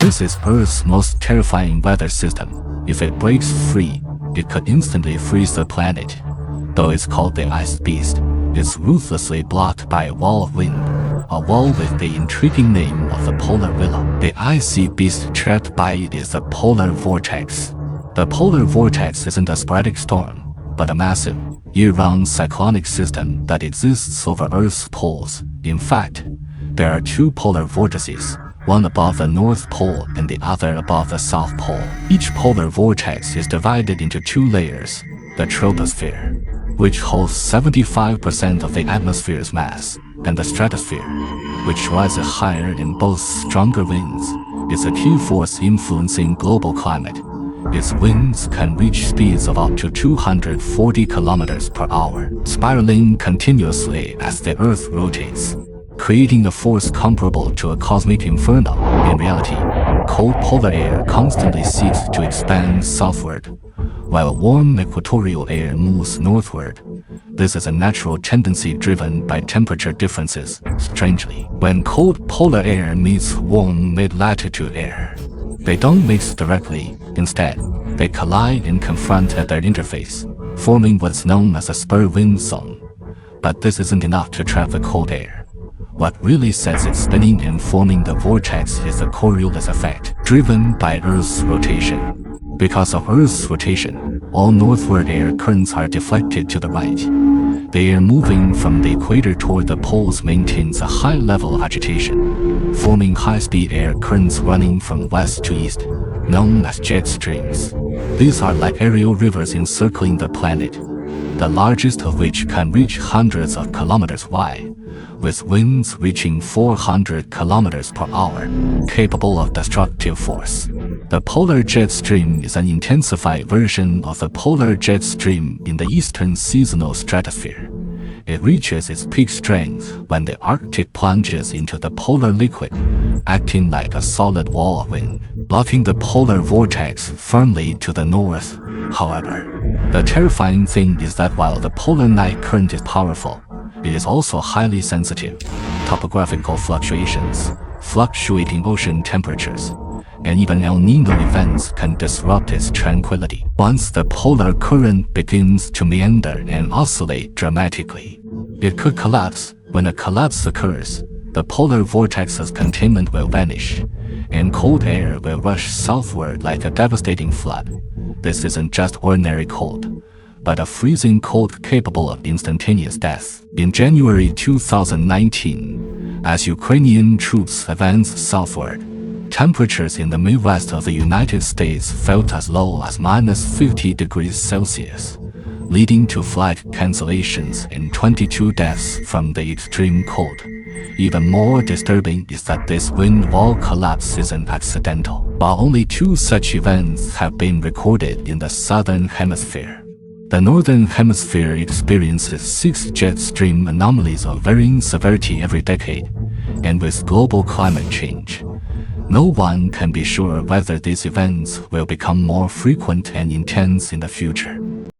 This is Earth's most terrifying weather system. If it breaks free, it could instantly freeze the planet. Though it's called the Ice Beast, it's ruthlessly blocked by a wall of wind, a wall with the intriguing name of the polar willow. The icy beast trapped by it is the polar vortex. The polar vortex isn't a sporadic storm, but a massive, year-round cyclonic system that exists over Earth's poles. In fact, there are two polar vortices, one above the North Pole and the other above the South Pole. Each polar vortex is divided into two layers: the troposphere, which holds 75% of the atmosphere's mass, and the stratosphere, which rises higher and boasts stronger winds. It's a key force influencing global climate. Its winds can reach speeds of up to 240 kilometers per hour, spiraling continuously as the Earth rotates, creating a force comparable to a cosmic inferno. In reality, cold polar air constantly seeks to expand southward, while warm equatorial air moves northward. This is a natural tendency driven by temperature differences. Strangely, when cold polar air meets warm mid-latitude air, they don't mix directly. Instead, they collide and confront at their interface, forming what's known as a spur wind zone. But this isn't enough to trap the cold air. What really sets it spinning and forming the vortex is the Coriolis effect, driven by Earth's rotation. Because of Earth's rotation, all northward air currents are deflected to the right. The air moving from the equator toward the poles maintains a high level of agitation, forming high-speed air currents running from west to east, known as jet streams. These are like aerial rivers encircling the planet, the largest of which can reach hundreds of kilometers wide, with winds reaching 400 kilometers per hour, capable of destructive force. The polar jet stream is an intensified version of the polar jet stream in the eastern seasonal stratosphere. It reaches its peak strength when the Arctic plunges into the polar liquid, acting like a solid wall of wind, blocking the polar vortex firmly to the north. However, the terrifying thing is that while the polar night current is powerful, it is also highly sensitive. Topographical fluctuations, fluctuating ocean temperatures, and even El Niño events can disrupt its tranquility. Once the polar current begins to meander and oscillate dramatically, it could collapse. When a collapse occurs, the polar vortex's containment will vanish, and cold air will rush southward like a devastating flood. This isn't just ordinary cold, but a freezing cold capable of instantaneous death. In January 2019, as Ukrainian troops advanced southward, temperatures in the Midwest of the United States felt as low as -50 degrees Celsius, leading to flight cancellations and 22 deaths from the extreme cold. Even more disturbing is that this wind wall collapse isn't accidental, while only 2 such events have been recorded in the southern hemisphere. The northern hemisphere experiences 6 jet stream anomalies of varying severity every decade, and with global climate change, no one can be sure whether these events will become more frequent and intense in the future.